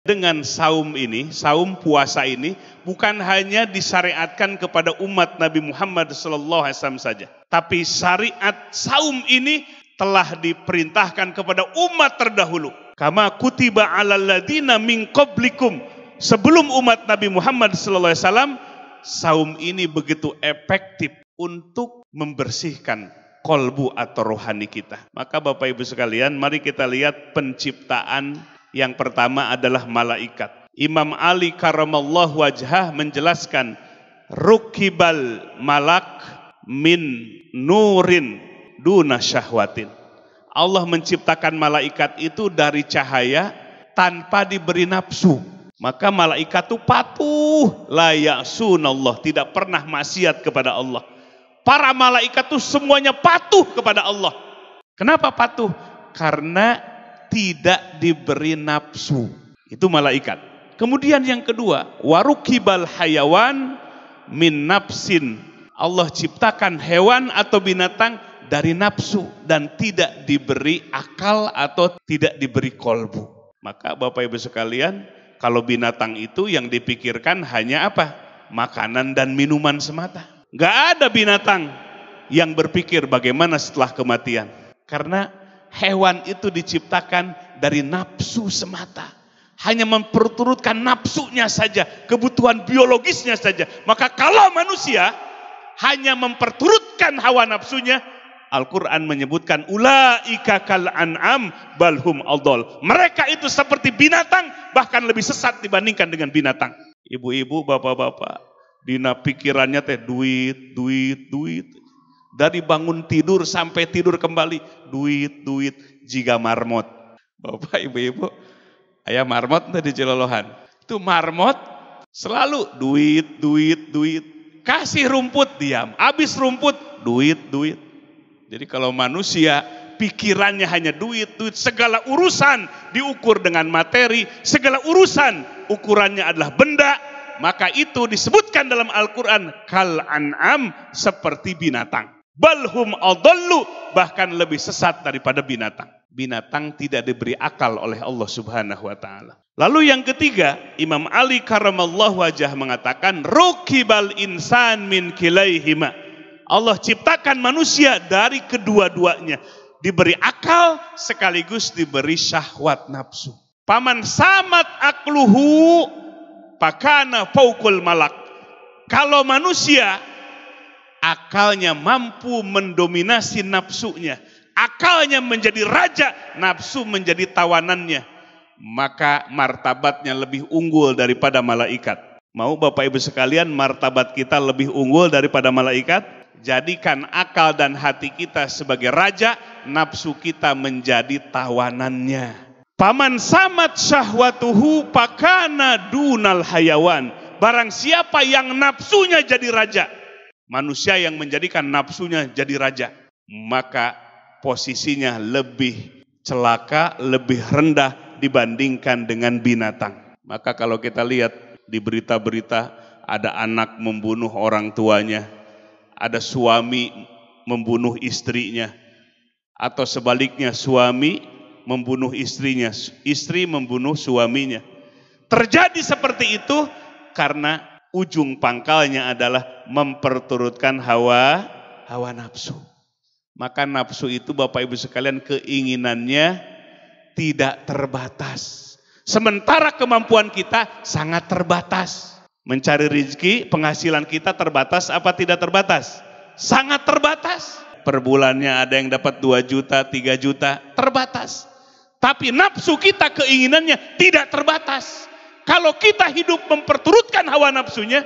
Dengan saum ini, saum puasa ini bukan hanya disyariatkan kepada umat Nabi Muhammad SAW saja, tapi syariat saum ini telah diperintahkan kepada umat terdahulu. Kama kutiba 'alal ladzina min qablikum, sebelum umat Nabi Muhammad SAW, saum ini begitu efektif untuk membersihkan kolbu atau rohani kita. Maka Bapak Ibu sekalian, mari kita lihat penciptaan. Yang pertama adalah malaikat. Imam Ali karamallahu wajhah menjelaskan, rukibal malak min nurin duna syahwatin. Allah menciptakan malaikat itu dari cahaya tanpa diberi nafsu. Maka malaikat itu patuh, la ya'sunallah, tidak pernah maksiat kepada Allah. Para malaikat itu semuanya patuh kepada Allah. Kenapa patuh? Karena tidak diberi nafsu. Itu malaikat. Kemudian yang kedua, warukibal hayawan min nafsin. Allah ciptakan hewan atau binatang dari nafsu dan tidak diberi akal atau tidak diberi kolbu. Maka Bapak Ibu sekalian, kalau binatang itu yang dipikirkan hanya apa? Makanan dan minuman semata. Gak ada binatang yang berpikir bagaimana setelah kematian. Karena hewan itu diciptakan dari nafsu semata. Hanya memperturutkan nafsunya saja, kebutuhan biologisnya saja. Maka kalau manusia hanya memperturutkan hawa nafsunya, Al-Quran menyebutkan ulaika kal an'am balhum adol. Mereka itu seperti binatang, bahkan lebih sesat dibandingkan dengan binatang. Ibu-ibu, bapak-bapak, dina pikirannya teh duit, duit, duit. Dari bangun tidur sampai tidur kembali, duit, duit, jika marmot. Bapak, ibu-ibu, ayah marmot tadi di Cilolohan. Itu marmot selalu duit, duit, duit. Kasih rumput, diam. Habis rumput, duit, duit. Jadi kalau manusia pikirannya hanya duit, duit. Segala urusan diukur dengan materi. Segala urusan ukurannya adalah benda. Maka itu disebutkan dalam Al-Quran, kal an'am, seperti binatang. Balhum adallu, bahkan lebih sesat daripada binatang. Binatang tidak diberi akal oleh Allah Subhanahu wa taala. Lalu yang ketiga, Imam Ali karamallahu wajah mengatakan, rukibal insan min kilaihima. Allah ciptakan manusia dari kedua-duanya, diberi akal sekaligus diberi syahwat nafsu. Paman samat akluhu pakana faukul malak. Kalau manusia akalnya mampu mendominasi nafsunya, akalnya menjadi raja, nafsu menjadi tawanannya, maka martabatnya lebih unggul daripada malaikat. Mau Bapak Ibu sekalian martabat kita lebih unggul daripada malaikat? Jadikan akal dan hati kita sebagai raja, nafsu kita menjadi tawanannya. Paman samat syahwatuhu pakana dunal hayawan. Barang siapa yang nafsunya jadi raja, manusia yang menjadikan nafsunya jadi raja, maka posisinya lebih celaka, lebih rendah dibandingkan dengan binatang. Maka kalau kita lihat di berita-berita, ada anak membunuh orang tuanya, ada suami membunuh istrinya, atau sebaliknya suami membunuh istrinya, istri membunuh suaminya. Terjadi seperti itu karena ujung pangkalnya adalah memperturutkan hawa nafsu. Maka nafsu itu Bapak Ibu sekalian keinginannya tidak terbatas. Sementara kemampuan kita sangat terbatas. Mencari rezeki, penghasilan kita terbatas apa tidak terbatas? Sangat terbatas. Per bulannya ada yang dapat 2 juta, 3 juta, terbatas. Tapi nafsu kita keinginannya tidak terbatas. Kalau kita hidup memperturutkan hawa nafsunya,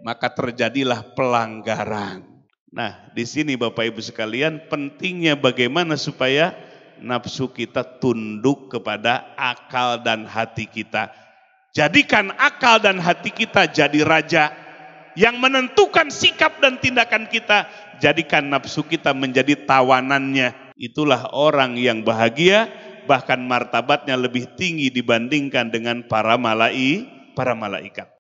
maka terjadilah pelanggaran. Nah, di sini Bapak Ibu sekalian, pentingnya bagaimana supaya nafsu kita tunduk kepada akal dan hati kita. Jadikan akal dan hati kita jadi raja yang menentukan sikap dan tindakan kita. Jadikan nafsu kita menjadi tawanannya. Itulah orang yang bahagia, bahkan martabatnya lebih tinggi dibandingkan dengan para malaikat.